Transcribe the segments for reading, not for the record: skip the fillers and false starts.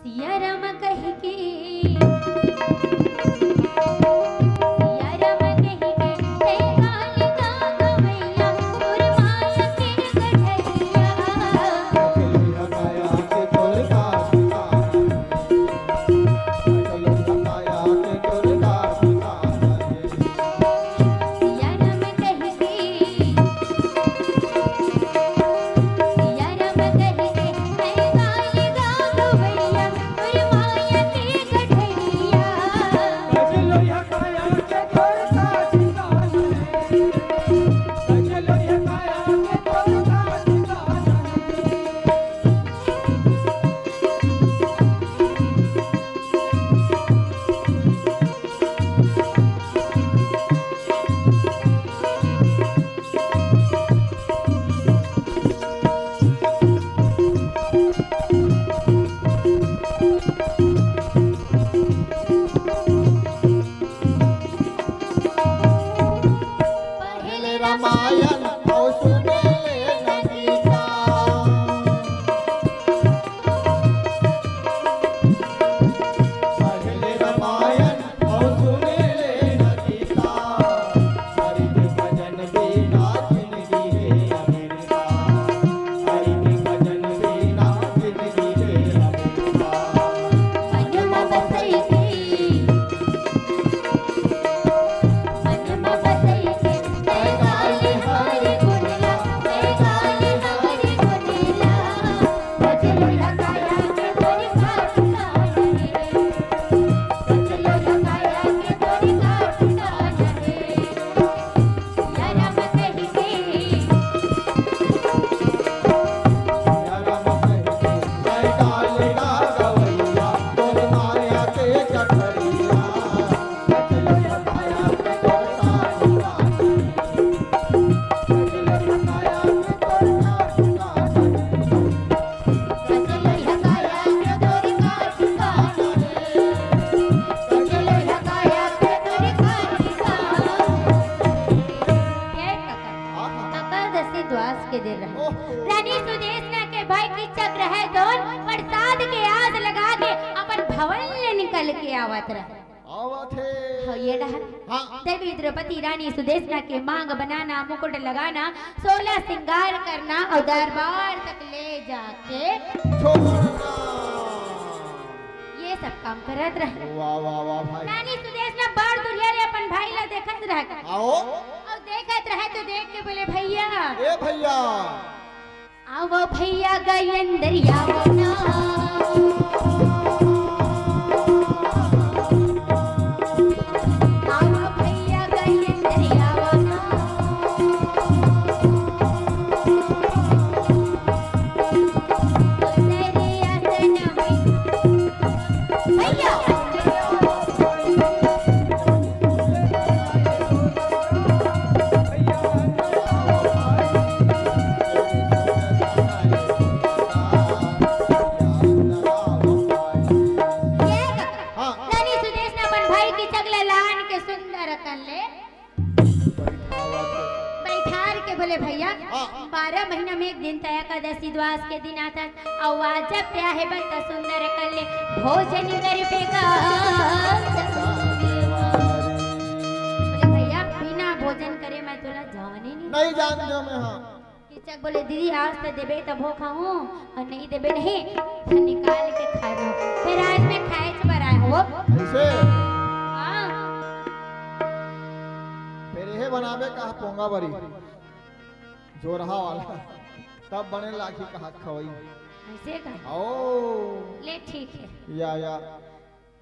सिया राम कह के रानी सुदेशना के भाई की चक्र है दोन प्रसाद के आस लगा के अपन भवन ले निकल के आवत रहे ये देवी द्रौपदी रानी सुदेशना के मांग बनाना, मुकुट लगाना, 16 श्रृंगार करना और दरबार तक ले जाके ये सब काम करत रहे। वाह वाह वाह भाई। रानी सुदेशना बड़ दुरिया रे अपन भाई ला देखत रहे। आओ और देखत रहे तो देख के बोले भैया ए भैया आओ भैया गई अंदर आओ ना भैया 12 महीना में एक दिन तय एकादशी द्वास के दिन आता और आज प्या है बंता सुंदर कर ले भोजन कर बेगा भैया बिना भोजन करे मैं तुला जाने नहीं जान जो मैं हां किचक बोले दीदी आज तो देबे तब हो खाऊं और नहीं देबे नहीं तो निकाल के खा लो फिर आज मैं खाए च बराए हो ऐसे हां फिर ये बनावे का पोंगा बरी जोरहा वाला तब बने लाखी का हाथ खवई ऐसे का ओ ले ठीक है या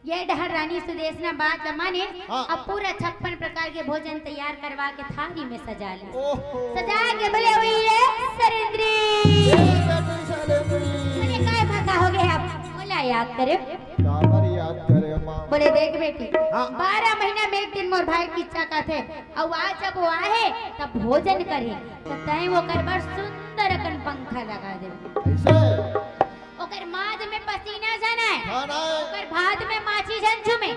ये डहर रानी सुदेशना बात माने अब पूरा 56 प्रकार के भोजन तैयार करवा के थाली में सजा ले सजा के बोले हुई है सरेंद्री अरे काय भागा हो गए आप बोला याद करे काबर याद करे मां बोले देख बेटी 12 महीना में एक दिन मोर भाई की इच्छा का थे और आज जब वो आए तब भोजन करे तो तय वो कर बर सुंदर कन पंखा लगा दे ऐसे ओकर माद में पसीना जाना है खाना है ओकर भात में माछी झंझू में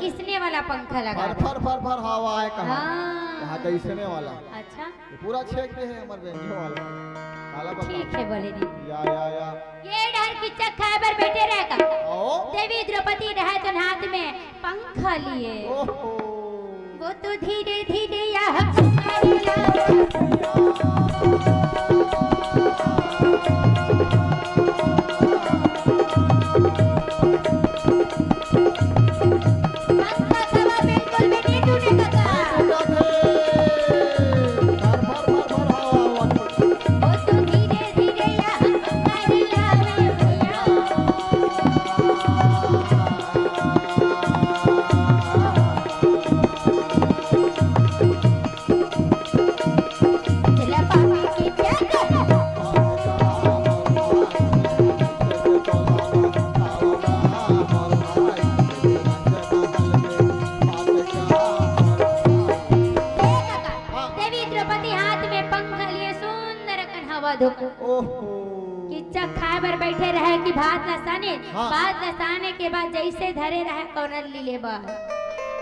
किसने वाला पंखा लगा फर फर फर हवा है कहां हां यहां कैसने वाला अच्छा ये पूरा छेक पे है हमर बेंजो वाला काला बता ठीक है बोले दी या ये डर की चक्का पर बैठे रहेगा खा लिए। ओहो वो तो धीरे धीरे यहाँ किच्चा खाए बर बैठे रहे कि भात लसाने। हाँ। भात लसाने के बाद जैसे धरे रहे कौरल लीले बा,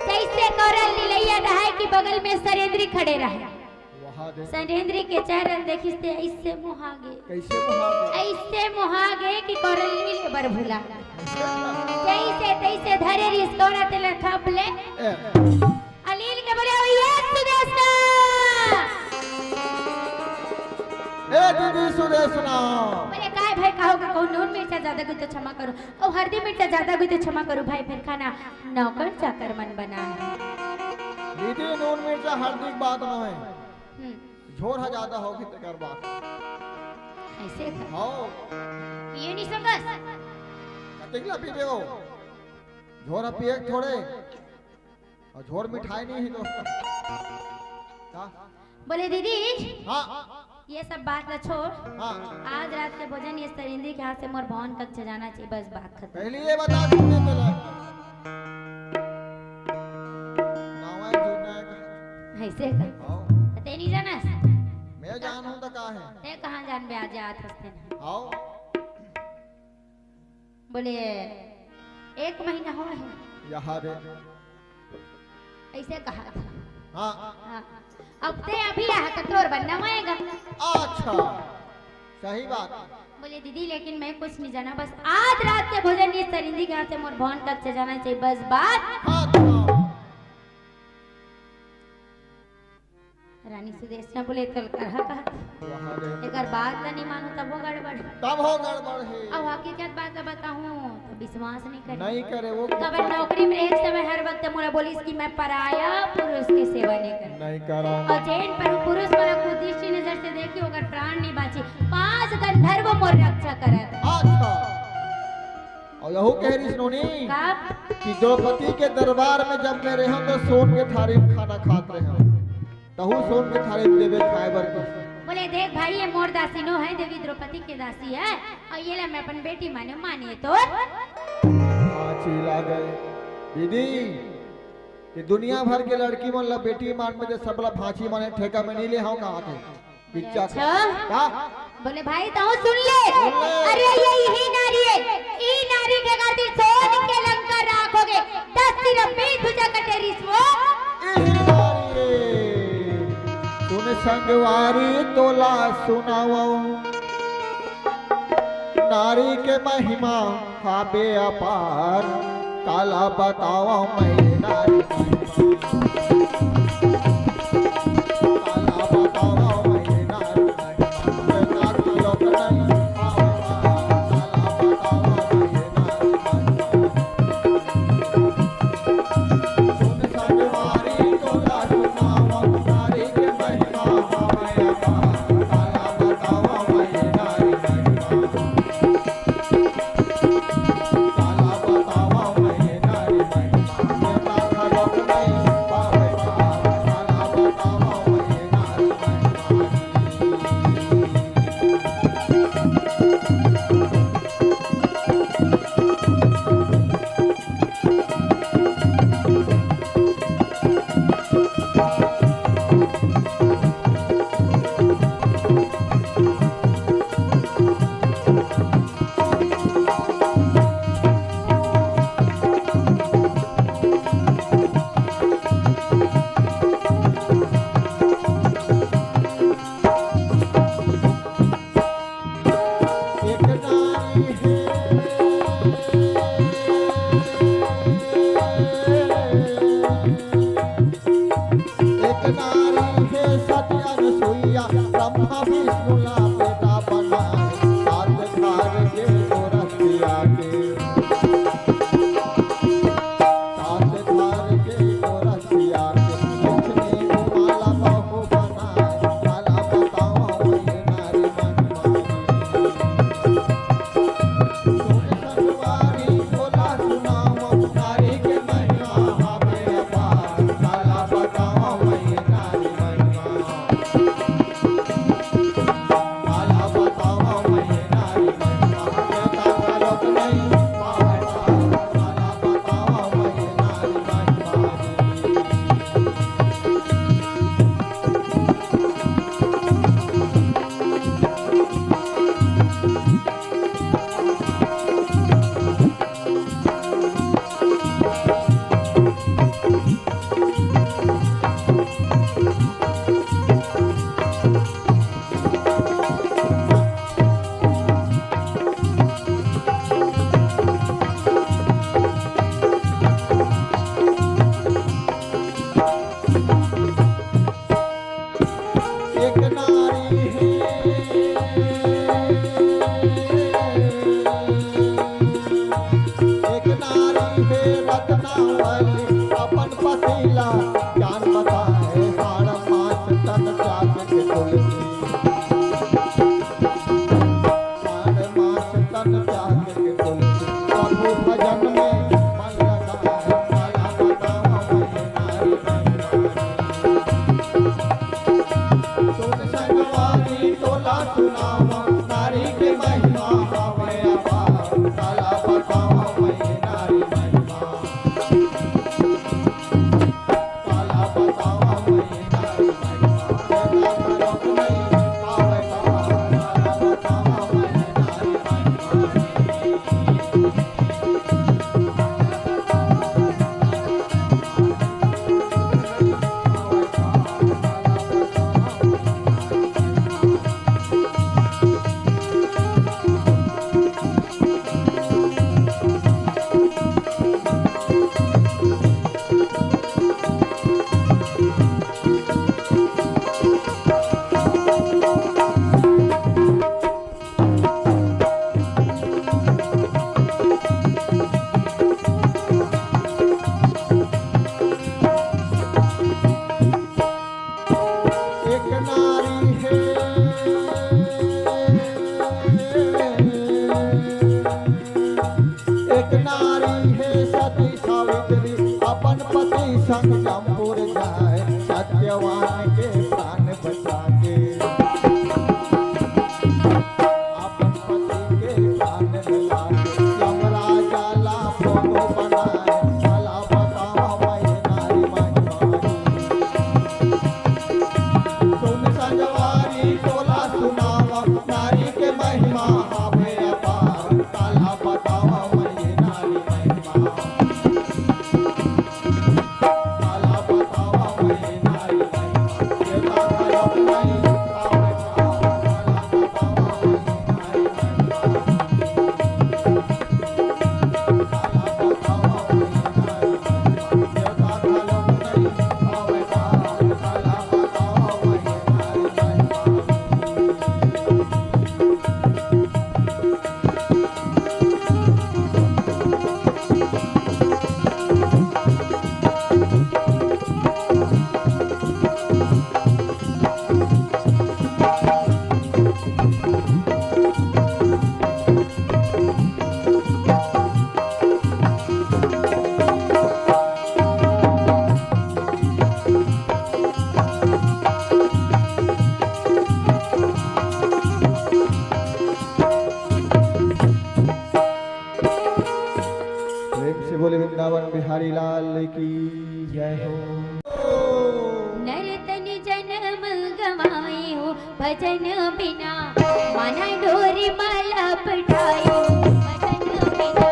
जैसे कौरल लीलैया रहे कि बगल में सरेंद्री खड़े रहे। सरेंद्री के चेहरा देखिते ऐसे मुहागे, कैसे मुहागे, ऐसे मुहागे कि कौरल लीले बर भुला जैसे तैसे धरे रिस कौरा तेल थपले अलील के बोले ये सुदेशना ए दीदी सुदेशना बोले काय भाई कहोगे कौन नून मिर्चा ज्यादा गुई तो क्षमा करो और हल्दी मिर्चा ज्यादा गुई तो क्षमा करो भाई फिर खाना नौकर चाकर मन बना है। दीदी नून मिर्चा हल्दी की बात न है, झोर है ज्यादा होगी तो कर बात ऐसे हो ये नहीं समझ कतिकला पी देओ झोर पिए थोड़े और झोर मिठाई नहीं है तो बोले दीदी हाँ ये सब बात ना छोड़। हाँ आज रात के भोजन ये सरिंदी के हाथ से मोर भवन कक्षा जाना चाहिए, बस बात खत्म। पहले ये बता तुमने तो नावा जुना ऐसे कर ते नहीं जाना मैं जानूं तो का है ते कहां जान बे आज आत हस्ते ना आओ बोले 1 महीना हो है यहाँ रे ऐसे कहा था। हाँ हाँ अब ते अभी यहाँ कटोर बनना आएगा। अच्छा सही बात। बोले दीदी लेकिन मैं कुछ नहीं जाना, बस आज रात के भोजन ये सरिंदी के हाथ से मोर भवन कक्षा जाना चाहिए, बस बात। हाँ रानी सुदेशना बोले कल कहा अगर बात ना नहीं मानो तब हो गड़बड़, तब हो गड़बड़ है। अब हकीकत बात बताऊं तो विश्वास नहीं करे, नहीं करे वो कबर नौकरी में एक समय हर वक्त मुझे बोलिस कि मैं पराया पुरुष की सेवा नहीं कर नहीं करा और जैन पर पुरुष वाला को दृष्टि नजर से देखी अगर प्राण नहीं बाची 5 गंधर्व मोर रक्षा करत। अच्छा और यहू कह रही सुनोनी कि द्रौपदी के दरबार में जब मैं रहा तो सोन के थारी में खाना खाते रहे तहु सोन के थारी में देवे खाए बर बोले देख भाई ये मोर दासी नो है, देवी द्रौपदी की दासी है और ये ला मैं अपन बेटी माने मानिए तो चिल्ला गए दीदी कि दुनिया भर के लड़की मन ला बेटी मान में सबला फांसी माने ठेका में नहीं ले हां कहां थे पिच्चा का बोले भाई तो सुन ले अरे ये यही नारी है, ई नारी के खातिर सोन के लंका राखोगे 10 सिर 20 भुजा कटेरी सो सुन संगवारी तोला सुनाओ नारी के महिमा हाबे अपार काला बताओ मैं नारी वृंदावन बिहारी लाल की जय हो। नर्तन जन्म गवाए हो भजन बिना माना डोरी माला पठाए हो भजन बिना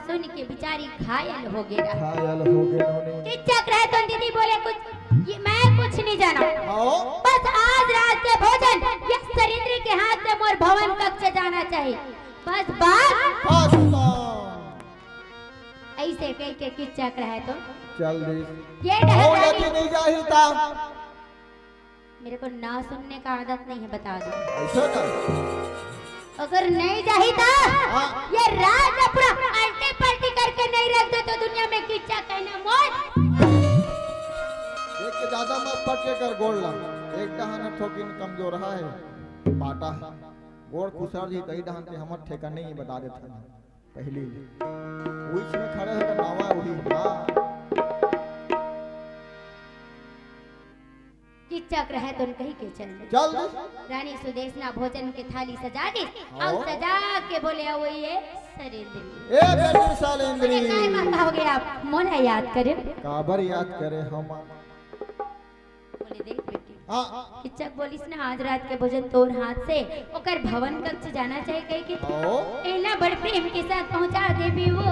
सुन के बिचारी घायल हो गया। किच्चक रहे तो दीदी बोले कुछ मैं कुछ नहीं जाना, बस आज रात के भोजन यह सरिंद्री के हाथ से मोर भवन कक्ष जाना चाहिए, बस बात ऐसे कह के किच्चक रहे तो चल ये नहीं जाहिलता मेरे को ना सुनने का आदत नहीं है, बता दो ऐसा कर अगर नहीं चाहिए ये राज पूरा अल्टे पलटी करके नहीं रख दे तो दुनिया में किच्चा कहना मौत। एक के ज्यादा मत पटके कर गोड़ ला, एक डहान ठोकिन कमजोर रहा है पाटा गोड़ कुसर जी कई डहान के हमर ठेका नहीं बता देता पहली उइच में खड़े होकर नावा वही हां किच्चक रहे तो कहीं के चल रानी सुदेशना भोजन की थाली सजा दी और सजा के बोले वो ये सरिंद्री ए बेटी सालेंद्री काय माता हो गया आप मोना याद करे काबर याद करे हम बोले देख बेटी हां किच्चक बोलिस ना आज रात के भोजन तोर हाथ से ओकर भवन कक्ष जाना चाहिए कहीं के एना बड़ प्रेम के साथ पहुंचा देबी वो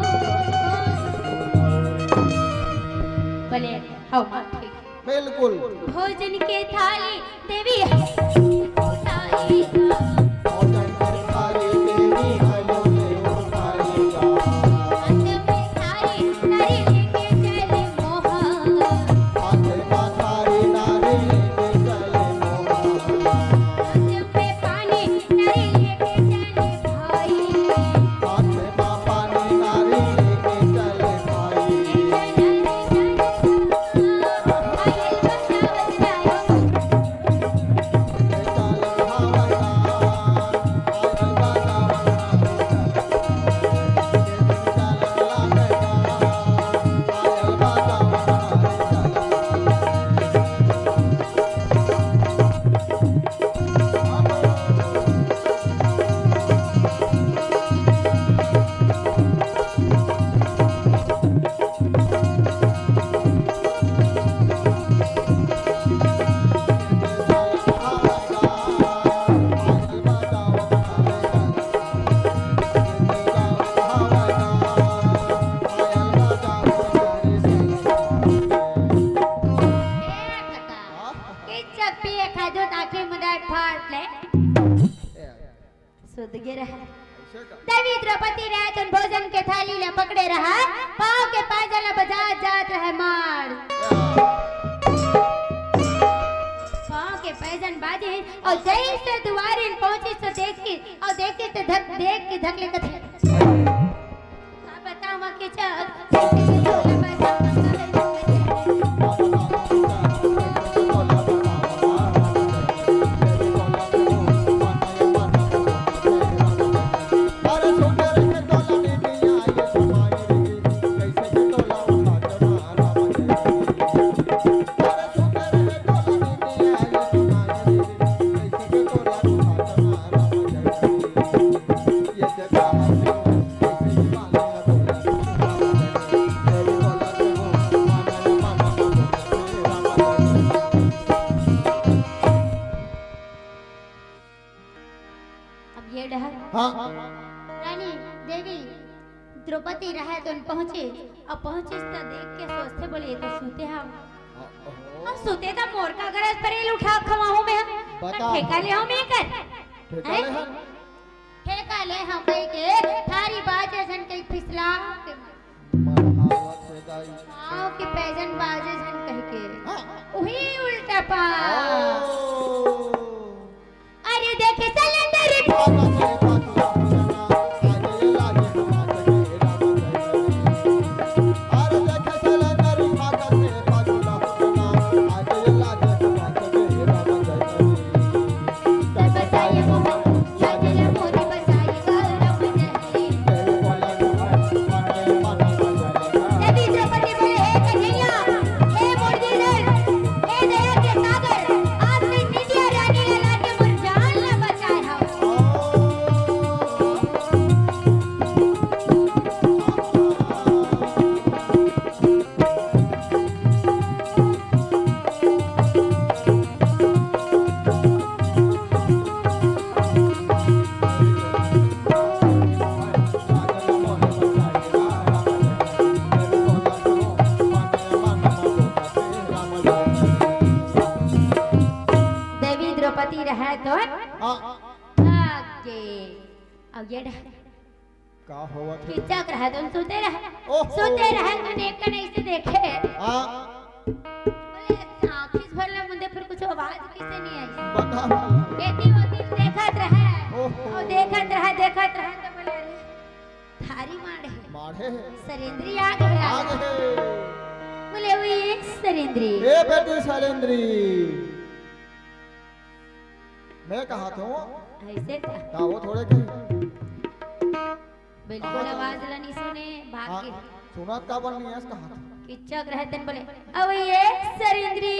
बोले हां मां ठीक बिल्कुल भोजन के थाली देवी उठाई भोजन के थाली देवी हलो ले उठाएगा हाथ में थाली नारी लेके चले मोहा हाथ में थाली नारी लेके चले मोहा हाथ में पानी नारी लेके चले भाई हाथ में पानी नारी लेके चले भाई देवी द्रौपदी राजन भोजन के थाली ले पकड़े रहा पाँव के पायजला बजा जात रहे मार पाँव के पैजन बाजे और जैसे दुआरे पहुंची तो देखी और देखी तो देख के धकले कथे बताओ कि द्रौपदी रहे तो पहुंचे और पहुंचे तो देख के सोचते बोले ये तो सूते हम और सूते तो मोर का गरज पर ये उठा खवाऊं मैं बता। ठेका ले हम कर ठेका ले हम ठेका ले हम कह के थारी बाजे सन कई फिसला के मरहावत है दाई आओ कि पैजन बाजे सन कह के हाँ। वही उल्टा पा ओ अरे देखे सिलेंडर पागल है पागल आजे लागे अरे देखे सिलेंडर पागल है पागल आजे लागे बताइए लागे मोरी बचाई गौरव जहरी देवी द्रौपदी बोले हे कन्हैया हे मोरदीधर हे दया के सागर आज से नित्या रानी लगा के मोर जान ला बचाए हो देवी द्रौपदी रहे तो आगे अब ये का होवत है खिचक रहे तो सोते रहे ओहो। सोते रहे तो देख कर नहीं से देखे हां बोले आंखिस भरले मुंडे फिर कुछ आवाज किसे नहीं आई बता बेटी वो दिन देखत रहे ओहो। और देखत रहे तो बोले अरे थारी माढ़े सरेंद्री आ गए आगे बोले वो ये सरेंद्री ए बेटी शैलेंद्री मैं कहा था ऐसे का का वो थोड़े कहीं बिल्कुल आवाज ला नहीं सुने भाग हाँ, के सुना का बन नहीं है कहा था किचक रहे तन बोले अब ये सरेंद्री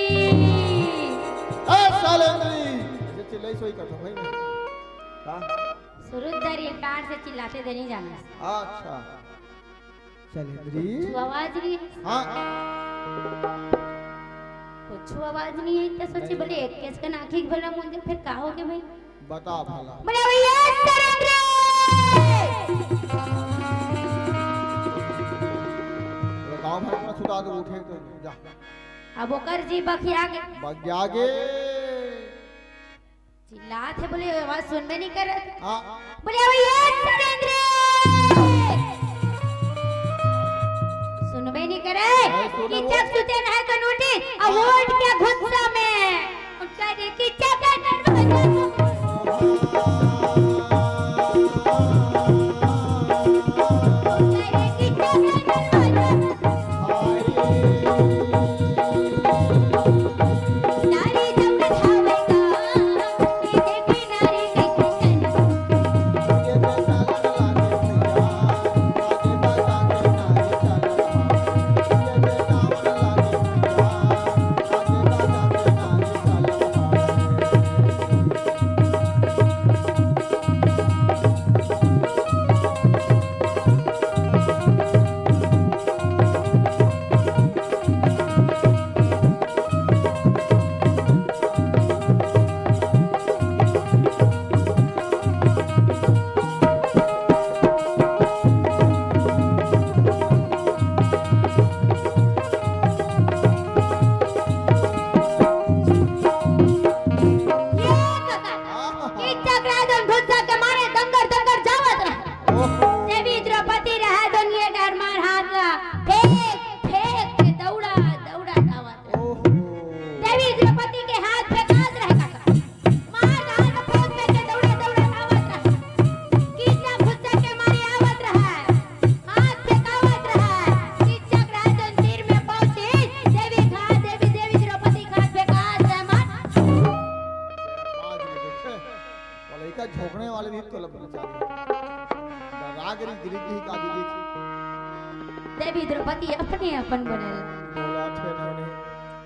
ए शैलेंद्री ये चिल्लाई सोई करता भाई मैं का सुरुद्दर ये कार से चिल्लाते दे नहीं जाना अच्छा शैलेंद्री कुछ आवाज नहीं है हां कुछ आवाज नहीं है तो सोचे बोले एक केस का नाखी भला मुंडे फिर का हो गया भाई बता भला बोले अब ये सरेंद्री गांव भर में सुता दो उठे तो जा अब ओकर जी बखिया के बग आगे चिल्लाते बोले आवाज सुनबे नहीं कर रहे हां बोले अब ये सरेंद्री सुनबे नहीं करे कि जब सुते रहे तो नोटिस अब वोट के गुस्सा में उनका देखी चक्कर नारी जब धावेगा ये देखी नारी कैसी झोंकने वाले भी तो रागरी गिरी का दी देखी देवी द्रौपदी अपने अपन बनल बोला थे नवनी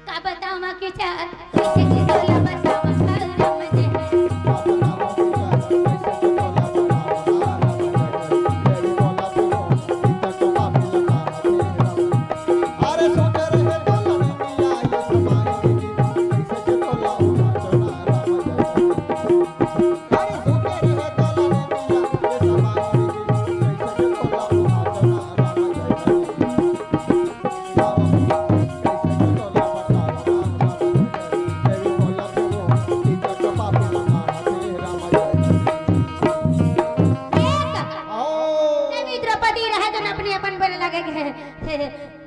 का बताऊं मां के चार किसी बोला बताऊं कल मुझे लागे के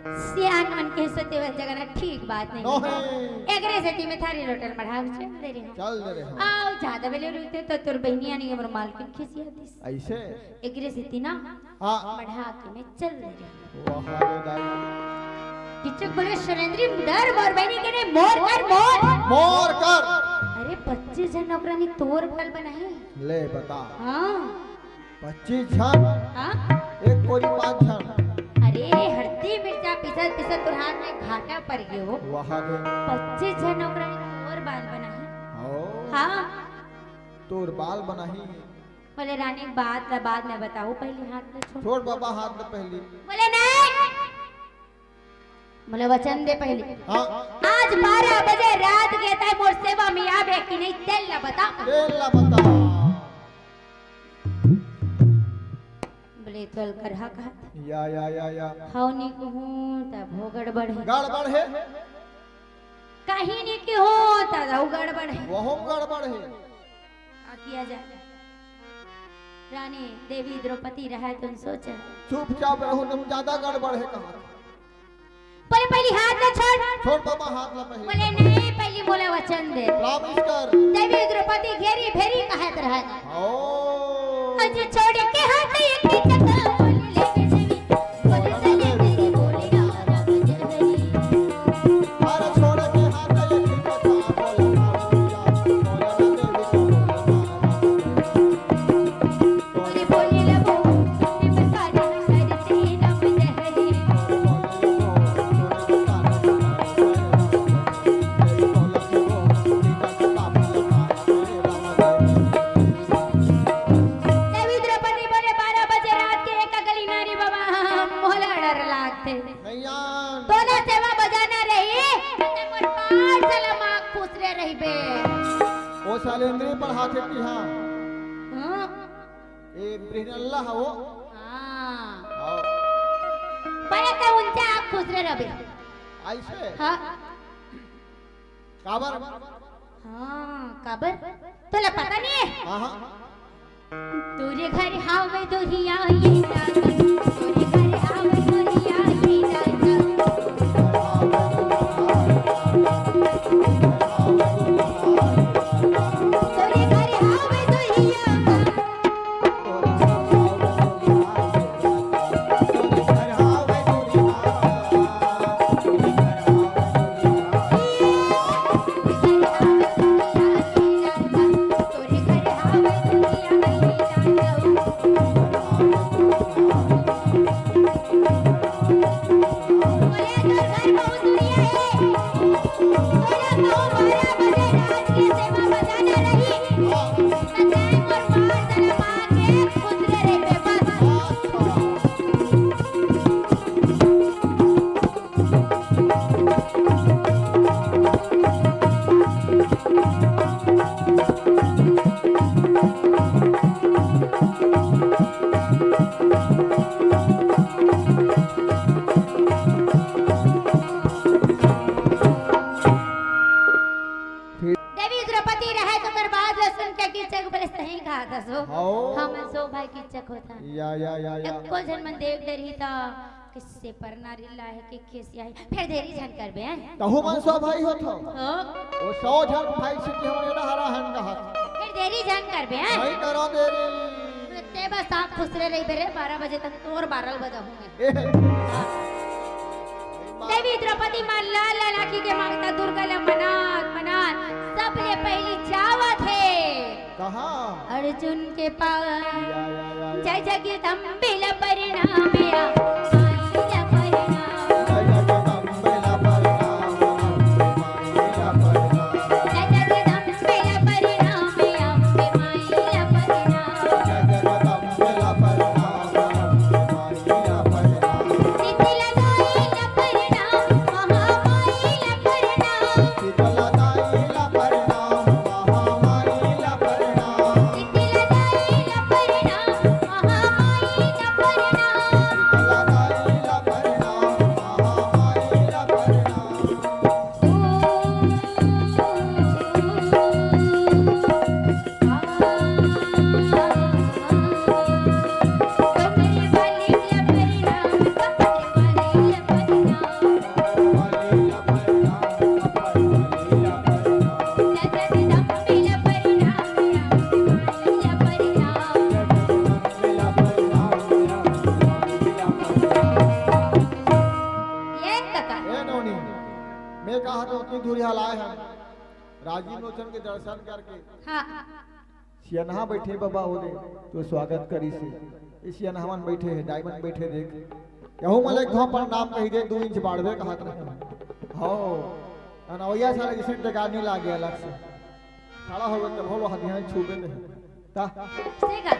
सियान मन के सोते हुए जगह ना ठीक बात नहीं नो है एकरे सेती में थारी रोटल बढ़ा चल दे रे चल दे रे हम आओ ज्यादा बेले रुते तो तोर बहनिया नहीं हमर मालकिन खिसिया दिस ऐसे एकरे सेती ना हां बढ़ा के में चल दे रे वाह रे दाई किचक बोले सुरेंद्री डर मोर बहनी के ने मोर कर मोर कर अरे 25 जन नौकरानी तोर फल बनाए ले बता हां 25 जन हां एक कोरी 5 जन अरे हल्दी मिर्चा पिसत पिसत तोर हाथ में घाटा पड़ गयो वाह रे 25 जन नौकरानी तोर बाल बनाए ओ हां तोर बाल बनाही बोले रानी बात ला बाद में बताओ पहले हाथ में छोड़ बाबा हाथ में पहली बोले नहीं बोले वचन दे पहले हां आज 12 बजे रात के टाइम मोर सेवा में आवे कि नहीं तेल ला बता तेल ला बता बोले तोल कर हा कहा या हौनी को हूं तब हो गड़बड़ है गड़बड़ है कहीं नहीं की हो तब गड़बड़ है वह गड़बड़ है आ किया जाए रानी देवी द्रौपदी रहा तुम सोचा चुपचाप रहो तुम ज्यादा गड़बड़ है कहां बोले पहली हाथ ना छोड़ बाबा हाथ ला पहले बोले नहीं पहली बोले वचन दे प्रॉमिस कर देवी द्रौपदी घेरी भेरी कहत रहा ओ आज छोड़ के हाथ एक चक्का बोले ले देवी बोले चले तेरी बोले राजा गजहरी अरे छोड़ के हाथ एक चक्का बोले बोले लगो मैं सारी करते नम जहरी देवी द्रौपदी बोले 12 बजे रात के एक अगली नारी बाबा मोहला डर लागते नैया दोनों सेवा बजाना रही ते मोर पार सलाम आँख पूछरे रही बे ओ सालेंद्री पर हाथ की हां हां ए ब्रिन अल्लाह हो हां आओ पहले तो उनसे आँख पूछरे रही ऐसे हां काबर हां काबर तुला पता नहीं है हां तुझे घर हावे दुहिया ये जागा तुझे घर हावे दुहिया ये जागा तुझे घर हावे दुहिया तुझे घर हावे दुहिया ये जागा बोले तो घर बहुत दुनिया है बोला कहूँ 12 बजे रात की सेवा बजाना रही सदैव और पार सलाम आके खुद रे बेबस देवी द्रौपदी रहे तो कर बाद सुन के कीचक बोले सही कहा था सो आओ हम सो भाई कीचक होता या एको जन मन देव डरी था किससे परना रिल्ला है कि खेसिया है फिर देरी झन करबे हैं कहू मन सो भाई हो तो हो ओ 100 जन भाई से कि हमरे हरा हन कहा फिर देरी झन करबे हैं नहीं करो देरी ते बस आप खुसरे रही बेरे 12 बजे तक तोर 12 बजे होंगे देवी द्रौपदी मां लाल लाकी के मांगता दुर्गा ला मनात सबले पहली जावत है कहा अर्जुन के पास या जय जगदम्बे ला परिणाम या माई ला परिणाम जय जगदम्बे ला परिणाम जय जगदम्बे ला परिणाम या अम्बे माई ला परिणाम जय जगदम्बे ला परिणाम माई ला परिणाम शीतला दाई ला परिणाम महामाई ला परिणाम शीतला दाई ला परिणाम महामाई ला परिणाम शीतला दाई ला परिणाम महामाई ला परिणाम शीतला दाई मैं कहा तो उतनी दूर यहाँ लाए हम राजीव लोचन के दर्शन करके हाँ सियनहा बैठे बाबा हो दे तो स्वागत करी से इस सियनहावन बैठे है डायमंड बैठे देख कहूँ मले घों पर नाम कही दे 2 इंच बाढ़वे का हाथ रहे हो अनवैया साला जिसे टकानी लागे अलग से खड़ा हो गए तब हो हाथ यहाँ छूबे नहीं ता सेगा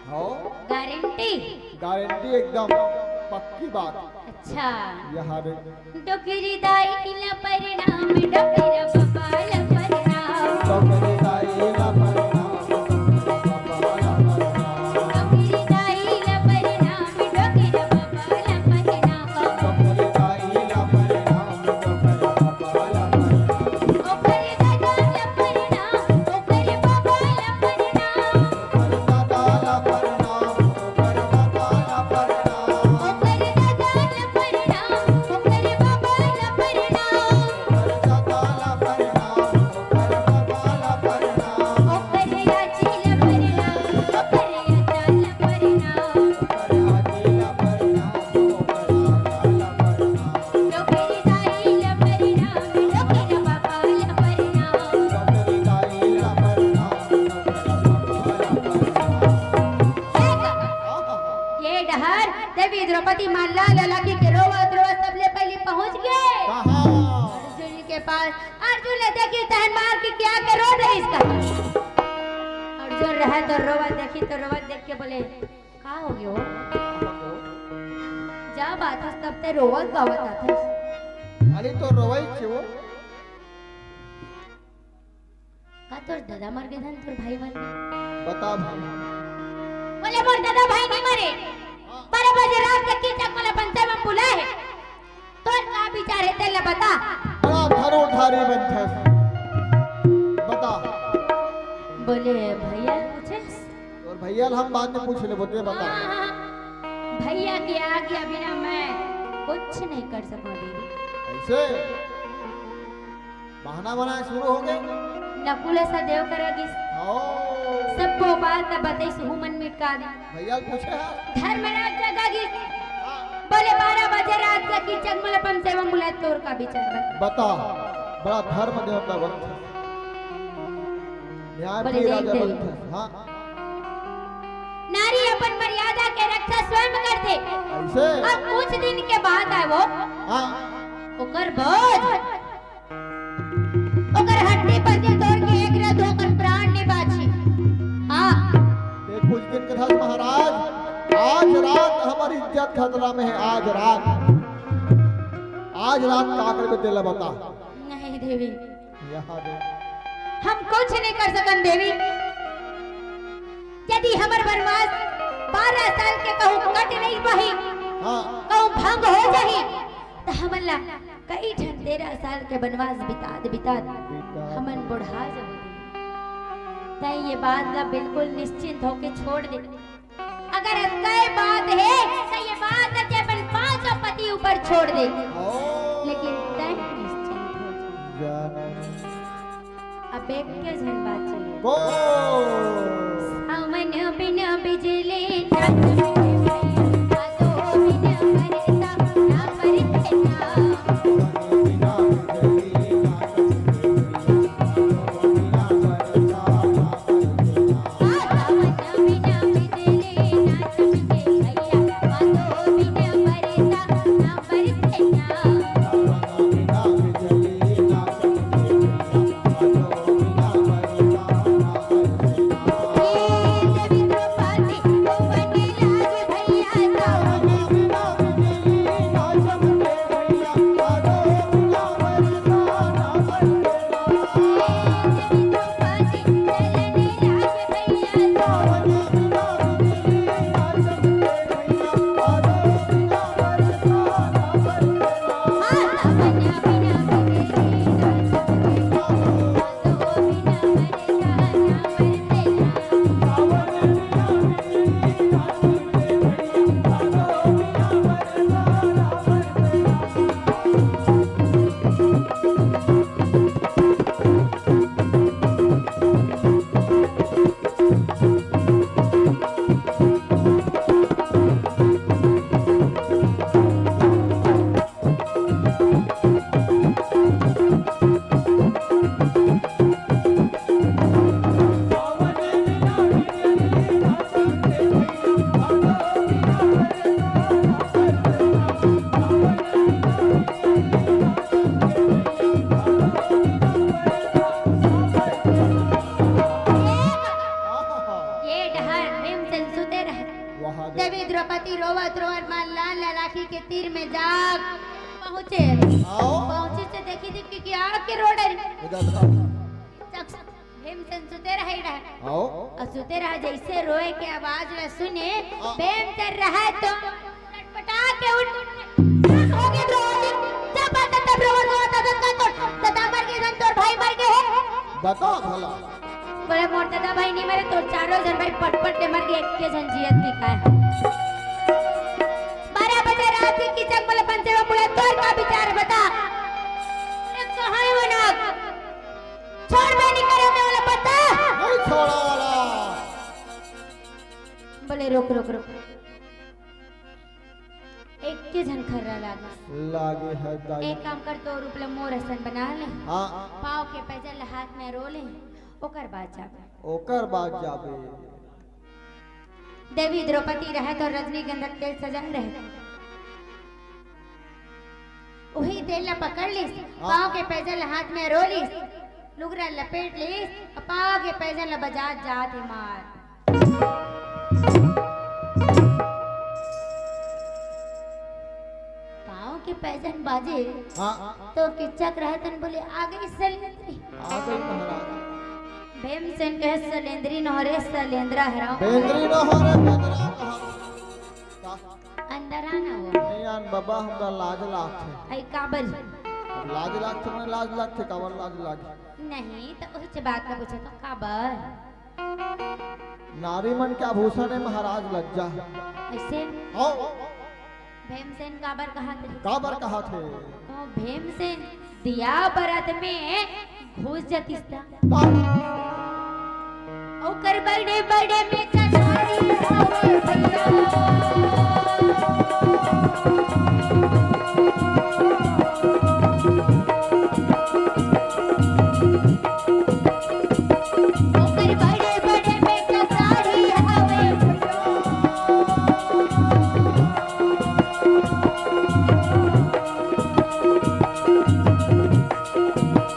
हो गारंटी एकदम पक्की बात अच्छा यहाँ रे डोकरी दाई ला परिणाम डोकरी बाबा ला परिणाम डोकरी दाई ला परिणाम द्रौपदी माला लला की गिरोवा सबले पहले पहुंच गए अर्जुन के पास। अर्जुन ने देखी तहन मार के क्या करो रे इसका। अर्जुन रहा तो रोवा देखी तो रोवा देख के बोले का हो गयो जा बात है तब ते रोवत गावत आता अरे तो रोवाई छे वो का तोर दादा मर गए धन तोर भाई मर गए बता बोले मोर दादा भाई नहीं मरे 12 बजे रात तक की चक वाला पंचर में बुला है तो का विचार है तेला बता। बड़ा धरोधारी बंधस बता। बोले भैया पूछे और भैया हम बाद में पूछ ले बोते बता। भैया की आज्ञा बिना मैं कुछ नहीं कर सकूं दीदी। ऐसे बहाना बनाए शुरू हो गए नकुल सदैव करेगी सबको बात बताई सुहु मन मिटका दे। भैया पूछे धर्मराज जगागी बोले 12 बजे रात का की चकमलपन सेवम बुला तोर का विचार बता। बड़ा धर्म देवता बनता न्याय प्रिय राजा बनता। हां नारी अपन मर्यादा के रक्षा स्वयं करते ऐसे अब कुछ दिन के बाद आए वो हां ओकर बोझ ओकर हड्डी पंजे तोड़ के एक रात होकर प्राण ने बाची। हां ये कुछ दिन के था महाराज आज रात हमारी इज्जत खतरा में है। आज रात काकर में तेला बता। नहीं देवी यहाँ दे हम कुछ नहीं कर सकन देवी। यदि हमर वनवास 12 साल के कहूं कट नहीं पाही हां कहूं भंग हो जाही तो हमला कई ठन 13 साल के वनवास बिता हमन बुढ़ा जाओ। तय ये बात ला बिल्कुल निश्चिंत होके छोड़ दे। अगर कई बात है तो ये बात के अपन 5 पति ऊपर छोड़ दे लेकिन तय निश्चिंत हो जा। अब एक के जन बात चले सावन बिना बिजली मंदिर में जा पहुँचे आओ पहुँचे से देखी थी कि क्या के रोड है इधर आओ भीमसेन सुते रहे आओ और सुते रहा जैसे रोए के आवाज ला सुने भीमसेन रहा तो लटपटा के उठ हो गया द्रोणी जब आता तब रोज होता तो दादा मर गए तोर भाई मर गए बता भला बोले मोर दादा भाई नहीं मरे तो चारों जन भाई पटपट ले मर गए एक के जन जियत की काय 12 बजे रात की चक बोले पंचवा बोले तोर का विचार बता अरे कहां है वो नाग छोड़ मैं नहीं करे वाला पता नहीं छोड़ा वाला बोले रोक रोक रोक एक के जन खर्रा लागे है दाई एक काम कर तो रूपले मोर हसन बना ले हां पाव के पैजल हाथ में रो ले ओकर बाद जाबे ओकर बाद जाबे देवी द्रौपदी रहे तो रजनीगंधा के तेल सजा रहे वही तेल ला पकड़ लीस पाव के पैजल हाथ में रो लीस लुगरा लपेट लीस पाव के पैजल ला बजा जात मार के पैजन बाजे हां तो किचक रहतन बोले आगे सलेंद्री आगे महाराज भीमसेन कहे सलेंद्री नहरे सलेंद्रा हराओ बेंद्री न हो रे बेंद्रा कहा अंदर आना वो नहीं आन बाबा हमरा लाज लागत आई काबर लाज लागत ने लाज लागत काबर लाज लाग नहीं तो उस बात का पूछे तो काबर नारी मन के आभूषण है महाराज लज्जा ऐसे हो भीमसेन काबर कहा थे काबर कहा थे तो भीमसेन दिया बरत में घुस जतिस था ओकर बड़े बड़े में कटारी होवे भैया ओकर बड़े बड़े में कटारी होवे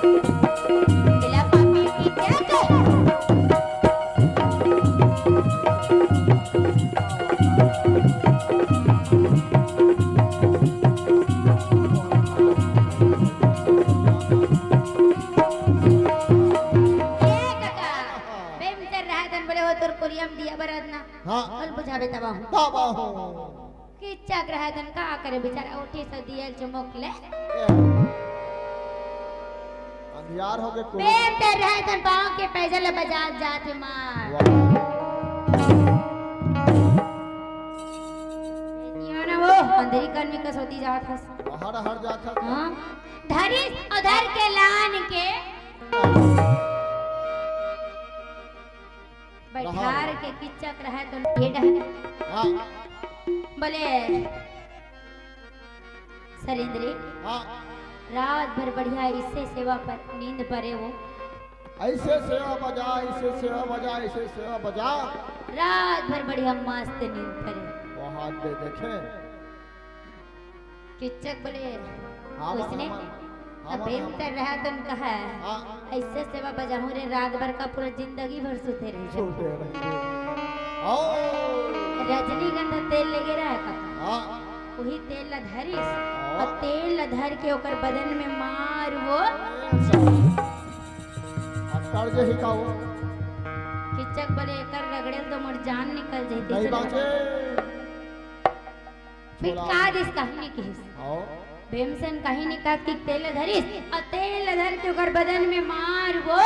बिला पापी की क्या कर हां और बुझावे तबा हूं बाबा हो कि चक रहा तन का करे बेचारा उठी से दियल चमक ले अंधियार हो गए पेट ते रहे तन पांव के पैजल बजात जात मार ये ना वो अंधेरी करने का सोती जात हस हर हर जात था हां धरी उधर के लान के बैठार के किचक रहे तो ये डहर हां बोले सरेंद्री हां रात भर बढ़िया इससे सेवा पर नींद परे वो ऐसे सेवा बजा ऐसे सेवा बजा ऐसे सेवा बजा रात भर बढ़िया मस्त नींद परे वो हाथ दे देखे किचक बोले हाँ, उसने हाँ, अबे हाँ, उतर रहा तुम कहा हां ऐसे सेवा बजाऊं रे रात भर का पूरा जिंदगी भर सोते रह जाओ छोटे रहे आओ रजनीगंधा तेल लगे रहा का हां वही तेल ला धरिस और तेल ला धर के ओकर बदन में मार वो कर जे ही काओ किचक बोले कर रगड़े तो मोर जान निकल नहीं जाती बाचे फिर का दिस कहानी की आओ भीमसेन कहानी का कि तेल धरिस और तेल धर के ओकर बदन में मार वो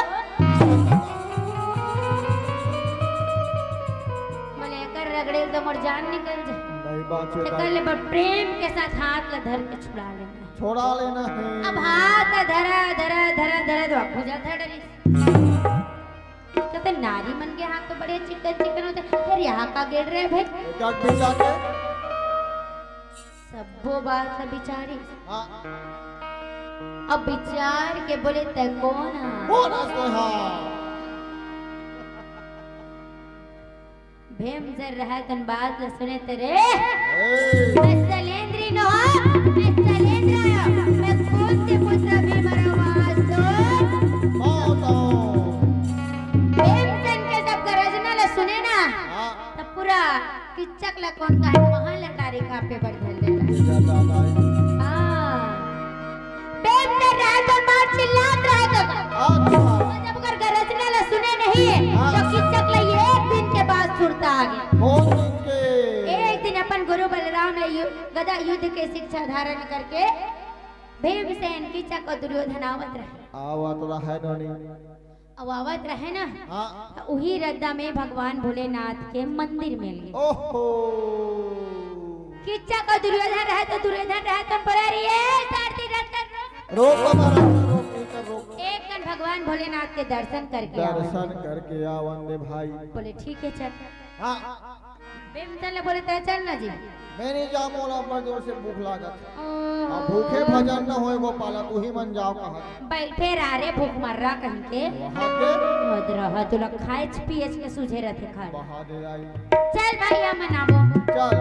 बोले कर रगड़े तो मोर जान निकल जाए नहीं बाचे तो कल बड़ प्रेम के साथ हाथ ला धर के छुड़ा लेना छोड़ा लेना है अब हाथ धरा धरा धरा धरा तो आपको जा धड़ी कहते नारी मन के हाथ तो बड़े चिकन चिकन होते फिर यहाँ का गिर रहे भाई एक भी जाके सबो बात का बिचारी हां अब विचार के बोले ते कौन है कौन है हां भीम जर रहा तन बात सुने तेरे ए मैं सलेंद्री न हो मैं सलेंद्र आया मैं कौन से पुत्र भी मरवास दो माता भीमसेन के सब गरजना ला सुने ना हां तब पूरा किचक ला कौन का महल लटारी का पे बढ़ ले दादा गदा युद्ध के शिक्षा धारण करके भीमसेन की चक दुर्योधन आवत रहे। आवत रहे नोनी। अब आवत रहे ना, हाँ। तो वही रद्दा में भगवान भोलेनाथ के मंदिर मिल गए। ओहो। किच्चा का दुर्योधन रहे तो पड़ा रही है कार्तिक रोक हमारा रोक। एक कन भगवान भोलेनाथ के दर्शन करके आ वंदे भाई। बोले ठीक है चल। हाँ। भीमसेन बोले तो चल ना जी। मैं नहीं जा मोला पर जोर से भूख लागत। अब भूखे भजन न होए गोपाला तू ही मन जाओ कहाँ। बैठे रारे भूख मर रहा कहीं के। वहाँ के। मदरहा तुला खाए पिए के सूझे रहते खा। बहा दे आई। चल भाई हम मनाबो। चल।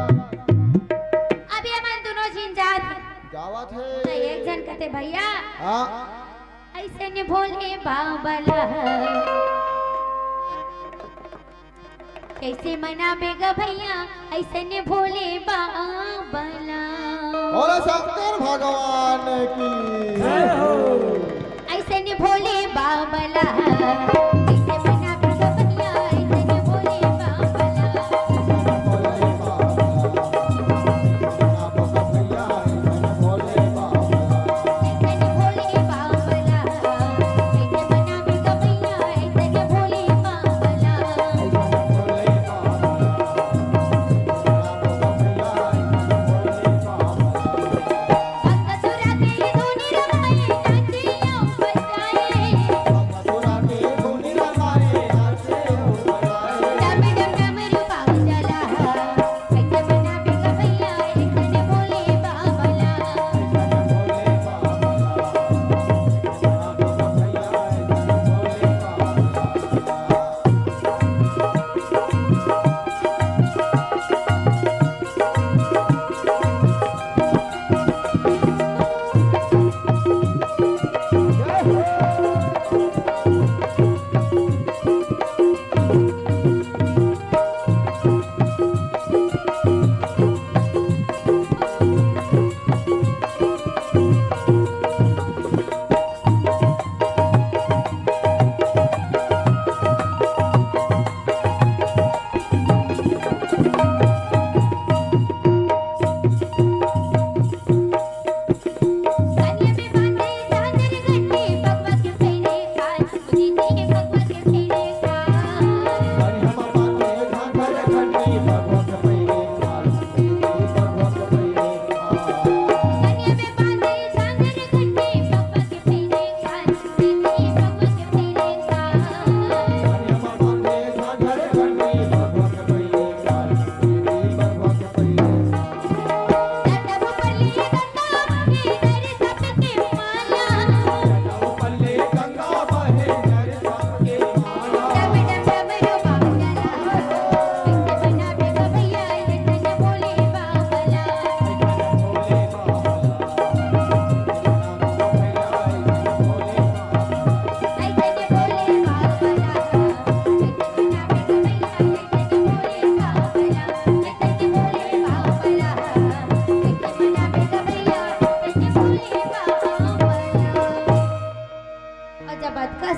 अभी हम दोनों जिन जावत है। तो एक जन कहते भैया। हाँ। ऐसे ने भोले बाबला कैसे मनाबेगा भैया ऐसे ने भोले बाबला। बोले शंकर भगवान की जय हो। ऐसे ने भोले बाबला कैसे मनाबेगा भैया ऐसे ने भोले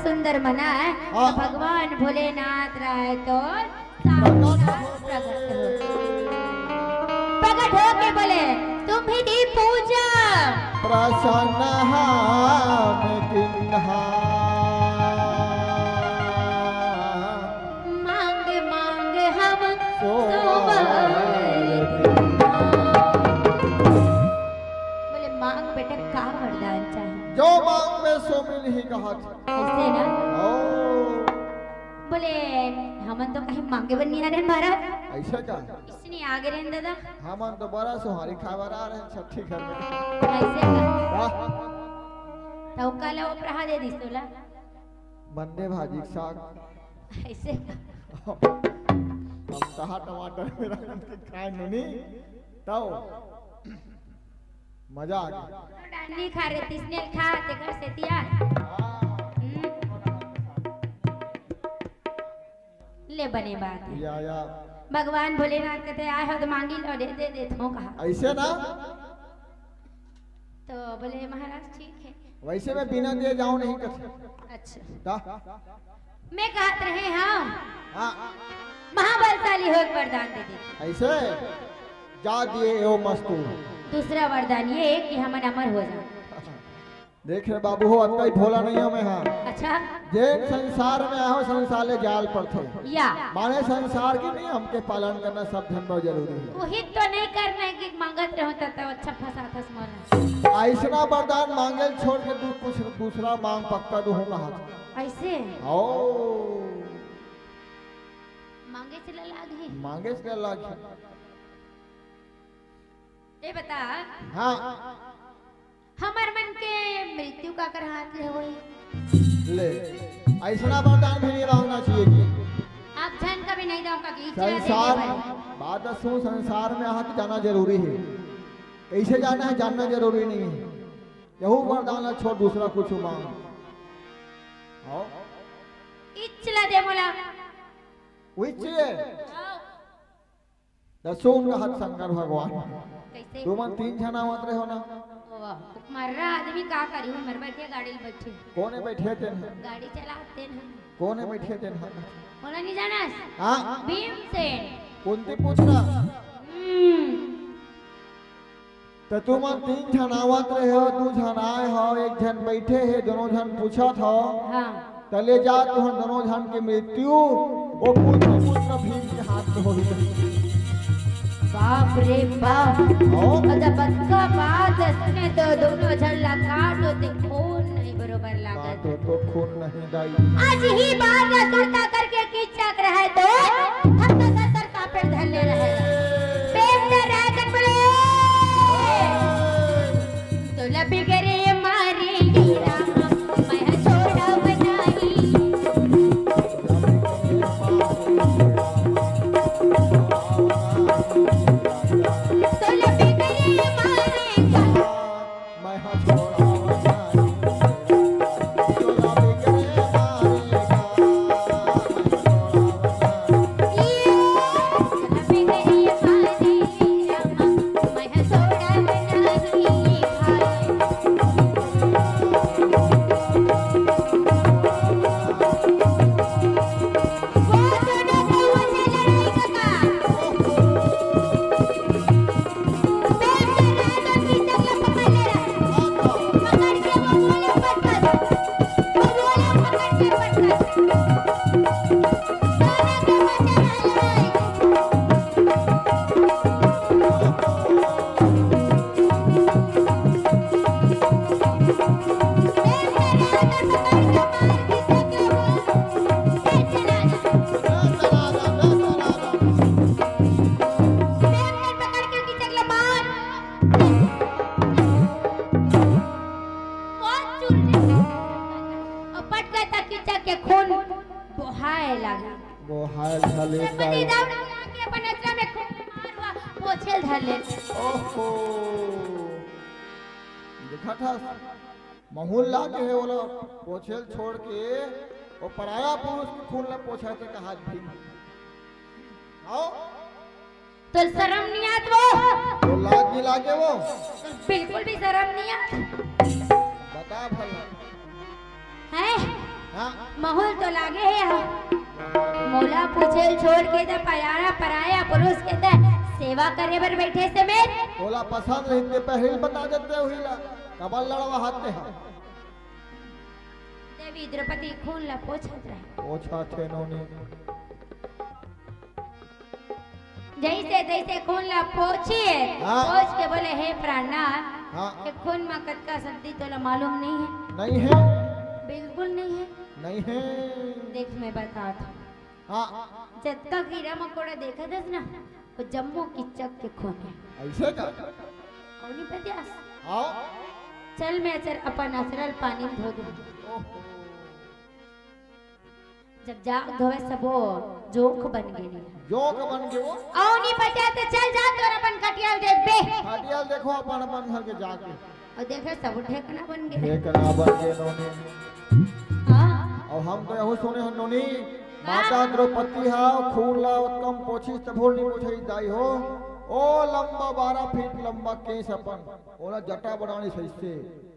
सुंदर मना है तो भगवान भोलेनाथ रहे तो प्रकट हो के बोले तुम ही दी पूजा प्रसन्न हम किन्हा मांग मांग हम बोले मांग बेटा का वरदान चाहिए जो मांग में सो मिल ही कहा ऐसे ना बोले हमन तो कहीं मांगे बन नहीं आ रहे महाराज ऐसा का इसने आगे रहने दादा हमन तो बड़ा सुहारी खावर आ रहे छठी घर में ऐसे का तो काला वो प्रहा दे दी सोला बंदे भाजी के साग ऐसे हम कहा टमाटर मेरा खाए नहीं तो मजा आ गया डांडी खा रहे तिसने खा ते घर से तिया ले बने बात है या भगवान भोलेनाथ कहते आए हो तो मांगी लो दे देता हूँ कहा ऐसे ना तो बोले महाराज ठीक है वैसे मैं बिना दिए जाऊं नहीं कर अच्छा मैं कहते रहे हम हाँ महाबलशाली हो वरदान दे दे ऐसे जा दिए एवं मस्तू। दूसरा वरदान ये कि हम अमर हो जाए। देख रे बाबू हो अतई भोला नहीं हो मैं। हाँ अच्छा जे संसार में आहो संसार जाल पर थे या माने संसार के नियम के पालन करना सब धन बहुत जरूरी है। वही तो नहीं करना है कि मांगत रहो तो अच्छा फंसा था मोला। ऐसा वरदान मांगे छोड़ के तू कुछ दूसरा मांग पक्का दूंगा हाथ ऐसे ओ मांगे चला लाग है मांगे से लाग ये बता। हाँ हमार मन के मृत्यु का कर हाथ ले होई ले ऐसा वरदान भी नहीं रहना चाहिए कि आप जन कभी नहीं दूंगा कि इच्छा संसार देने वाले। बात सुन संसार में हाथ जाना जरूरी है। कैसे जाना है जानना जरूरी नहीं है। यहू वरदान है, छोड़ दूसरा कुछ मांग। आओ इच्छा दे मोला विचे दसों उनका हाथ शंकर भगवान कैसे तुम तीन जना मत रहे हो ना। मर्रा आदमी का करी हूं मर बैठे गाड़ी में बैठे कोने बैठे थे ना गाड़ी चलाते हैं कोने बैठे थे ना बोला नहीं जाना हाँ भीमसेन कौनती पूछना तो तुम तीन जन आवत रहे हो दो जन आए हो एक जन बैठे है दोनों जन पूछा था हाँ तले जा तो दोनों जन की मृत्यु वो पुत्र भीम के हाथ में होगी। बाप रे बाप अदा बक्का बात सुने तो दोनों झल्ला काटो ते खून नहीं बरोबर लागत तो खून नहीं दाई आज ही बार ना सुरता करके किचक रहे तो हम तो सर का पेड़ धरने रहे पेट में रह कर बोले तो लबी करे मारे हीरा मैं छोड़ा बनाई महूल लागे है वो लोग पोछेल छोड़ के वो पराया पुरुष की खून ले पोछा के कहा भीम आओ तो शर्म नहीं आत वो तो लाग नहीं लागे वो बिल्कुल भी शर्म नहीं आत बता भला है हाँ महूल तो लागे है मोला पूछेल छोड़ के तो पराया पुरुष के तो सेवा करे बर बैठे से मैं बोला पसंद रहते पहले बता देते हुईला कबल लड़वा हाथ में देवी द्रौपदी खून ला पोछत रहे पोछा थे नोने जैसे तैसे खून ला पोछिए हाँ। पोछ के बोले हे प्राणनाथ हाँ ये खून में कतका शक्ति तो मालूम नहीं है नहीं है बिल्कुल नहीं है नहीं है देख मैं बताता हाँ जत्का कीड़ा मकोड़ा देखा था ना वो जम्मू किचक के खून है ऐसे का कौनी प्रत्यास आओ चल मैं अपन अचरल पानी में धो दूं जब जाग धोवे सबो जोख बन गई जोक बन गए वो आओ नहीं पटा तो चल जा तोर अपन कटियाल देख बे हटियाल देखो अपन अपन घर के जाके और देखे सब ठेकना बन गए ठेकना बन गए नोने हां और हम तो यहू सुने हैं नोनी माता द्रौपदी हाउ खून ला कम पोछी तभोल नहीं पोछई दाई हो ओ लंबा 12 फीट लंबा केस अपन ओला जटा बनानी सही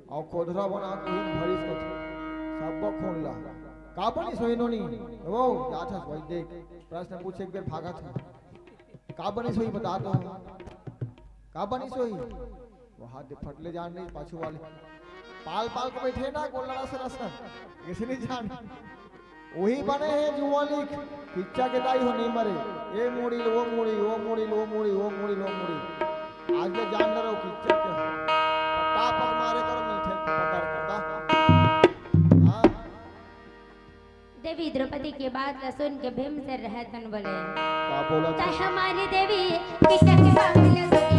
और कोधरा बना खून भरी के सब खून ला का बनी सोई नोनी वो जाथा सोई देख प्रश्न पूछे एक बार भागा था का बनी सोई बता दो का बनी सोई वो हाथ दे फटले जान नहीं पाछू वाले पाल पाल के बैठे ना गोलड़ा से रसन किसी नहीं जान वही बने हैं जुवाली किच्चा के दाई हो नहीं मरे ये मुड़ी वो मुड़ी वो मुड़ी वो मुड़ी वो मुड़ी वो मुड़ी आज ले जान रहे हो किच्चा के टाप मारे करो मिलते पकड़ करता हां देवी द्रौपदी के बात सुन के भीमसेन रहतन बोले का बोला था हमारी देवी किच्चा के बात लगे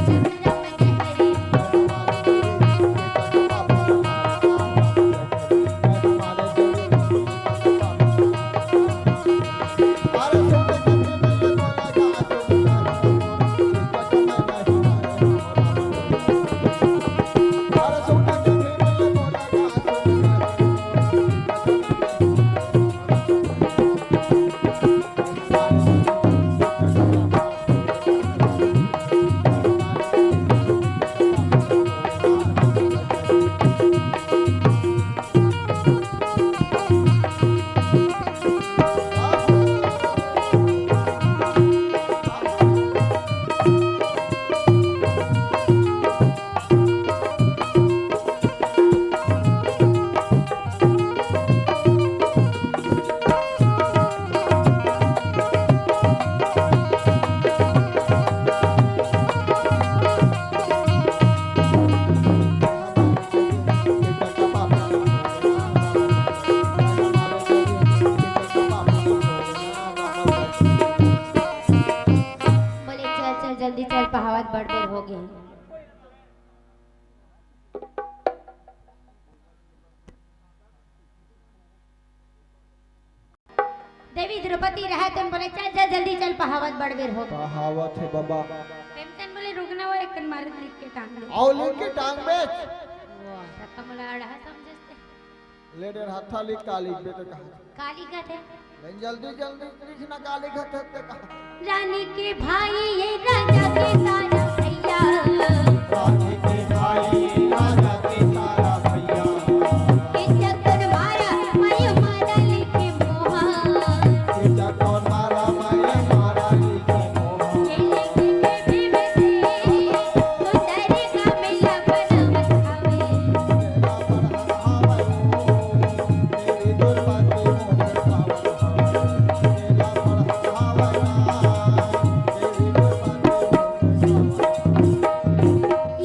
देवी द्रौपदी रहा तुम बोले चल चल जल्दी चल पहावत बड़बेर हो पहावत है बाबा भीमसेन बोले रुकना वो एक मार लिख के टांग दे आओ लिख के टांग बेच वाह रकमला अड़ा समझते ले डेर हाथा लिख काली पे तो कहा काली का थे नहीं जल्दी जल्दी कृष्ण काली का थे कहा रानी के भाई ये राजा के सारा भैया रानी के भाई ये राजा के सारा भैया इज्जत मारा मायो मारा लिखे मोहा इज्जत मारा मायो मारा लिखे मोहा ये लिखे के भीमसेन तो डरेगा मेला बनावत खावे तेरा बढ़ावा तेरी दुर्पति मोह खावा तेरा बढ़ावा तेरी दुर्पति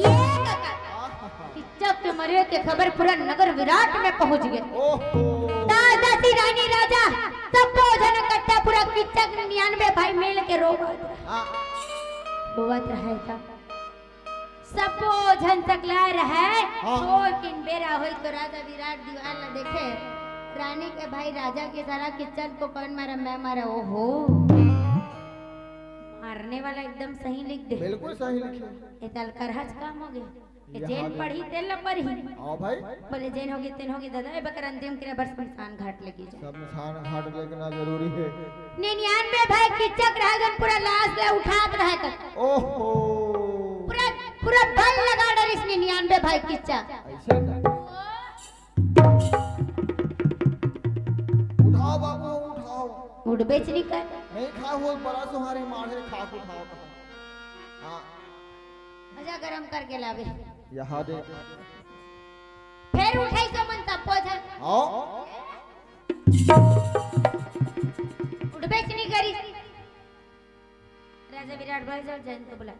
ये कि जब के मरे के खबर पूरा नगर विराट में पहुंच गए ओहो दादा सी रानी राजा सब भोजन इकट्ठा पूरा किचक 99 भाई मिल के रोवत रहे था सब भोजन तकला रहे ओ किन बेरा होई तो राजा विराट दीवार न देखे रानी के भाई राजा के सारा किचन को कौन मारा मैं मारा ओहो मारने वाला एकदम सही लिख दे बिल्कुल सही लिखे ये तल करहज काम हो गया ये जेन पढ़ी तेल न पढ़ी आओ भाई बोले जेन होगी तेन होगी दादा ए बकर अंतिम क्रिया बरस शमशान घाट लेके जा सब निशान घाट लेना जरूरी है 99 भाई किचक रहगन पूरा लाश ले उठात रहे तक ओहो पूरा पूरा बल लगा डर इस 99 भाई किचक ऐसे उठाओ बाबू उठाओ उड़ बेचनी कर नहीं खा हो बड़ा सुहारे मारे खा को उठाओ हां मजा गरम करके लावे यहाँ दे फिर उठाई तो मन तब पहुंचल आओ उड़ बेचनी करी राजा विराट भाई जाओ जयंत को बुला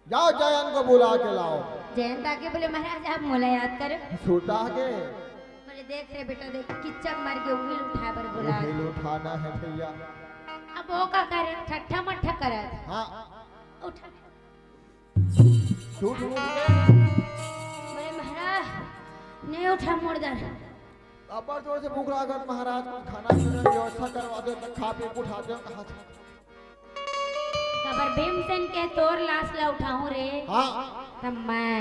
जाओ जयन को बुला के लाओ जयंत आके बोले महाराज आप मोला याद करो छूटा के बोले देख रे बेटा देख किचक मार के उंगली उठा पर बुला उंगली उठाना है भैया अब वो का करे ठट्ठा मट्ठा करत हां उठा झूठ बोल बोले महाराज नहीं उठा मुर्दर अपर जोर से भूख लागत महाराज कुछ खाना पीने की व्यवस्था करवा दो तक खा पी उठा दो कहा था खबर भीमसेन के तोर लाश ला उठाऊं रे हां तब मैं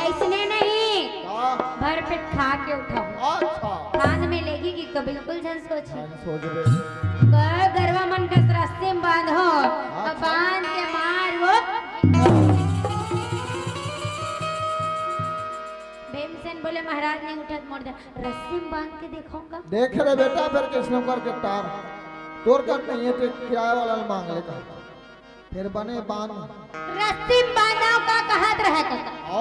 ऐसने नहीं भर पेट खा के उठाऊं अच्छा कान में लेगी कि कभी बिल्कुल जन सोची सोच ले गरवा मन का रस्ते में बांधो और बांध के मार वो भीमसेन बोले महाराज नहीं उठा मोड़ दे रस्सी में बांध के देखूंगा देख रे बेटा फिर कृष्ण कर के तार तोर कर नहीं है तो किराए वाला मांग ले का फिर बने बान रस्सी बांधाओ का कहत रहत ओ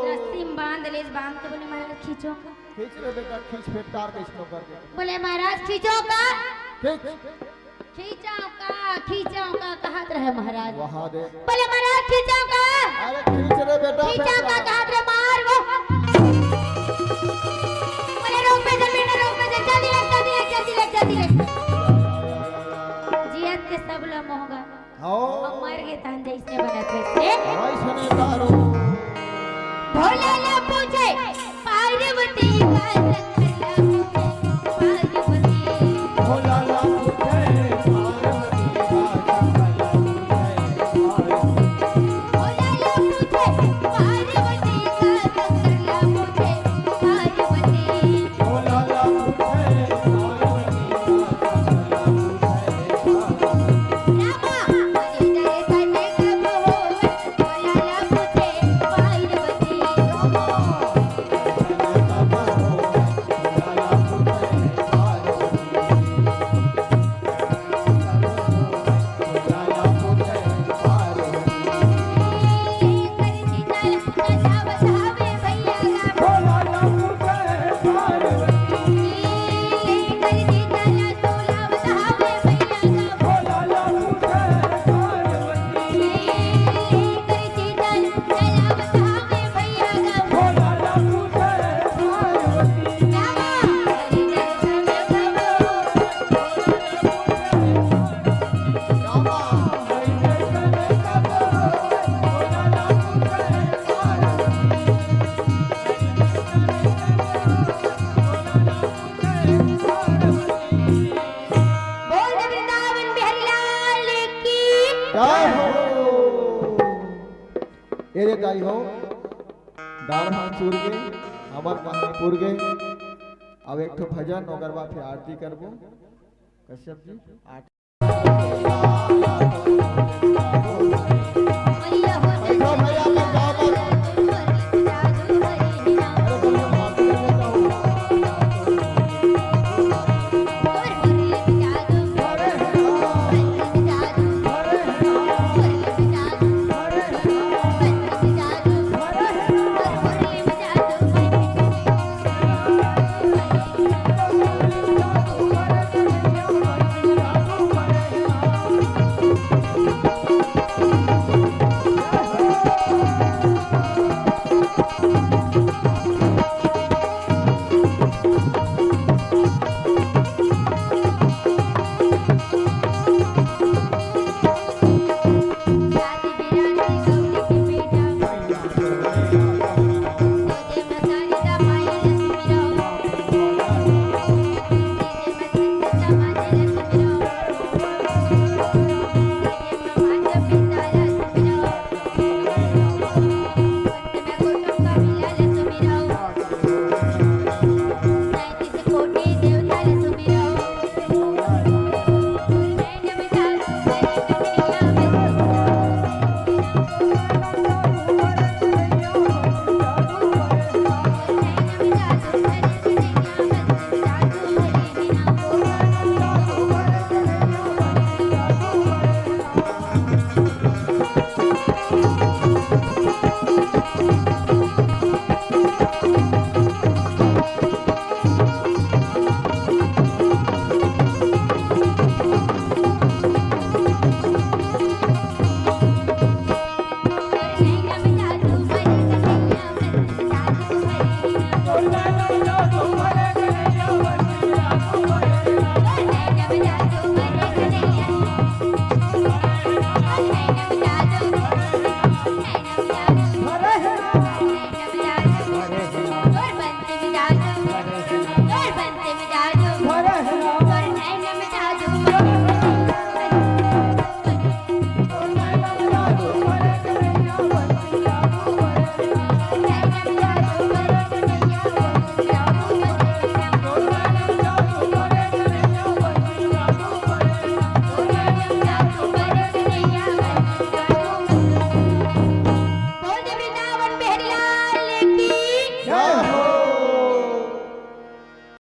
रस्सी बांध ले बांध के बोले महाराज खींचो का खींच रे बेटा खींच फिर तार कैसे करके बोले महाराज खींचो का खींच खींचो का कहत रहे महाराज वहां दे बोले महाराज खींचो का अरे खींच रे बेटा खींचो का कहत रहे मार वो बोले रोक पे जमीन रोक पे जल्दी लग जियत के सब ला मोहगा आओ मर गए तान जैसे बनत वैसे भाई सने तारो भोला ला पूछे पार्वती का चक्कर ला पूछे पार्वती भोला ला पूछे भोला ला पूछे पार्वती का चक्कर ला पूछे पार्वती भोला ला पूछे रामा हरि जय सने कबो भोला ला पूछे पार्वती बोल दे वृंदावन बिहारी लाल की जय हो ये रे गाई हो दाल हाथ चूर के हमार कहानी पूर गए अब एक ठो भजन ओकर बाद फिर आरती करबो कश्यप जी आठ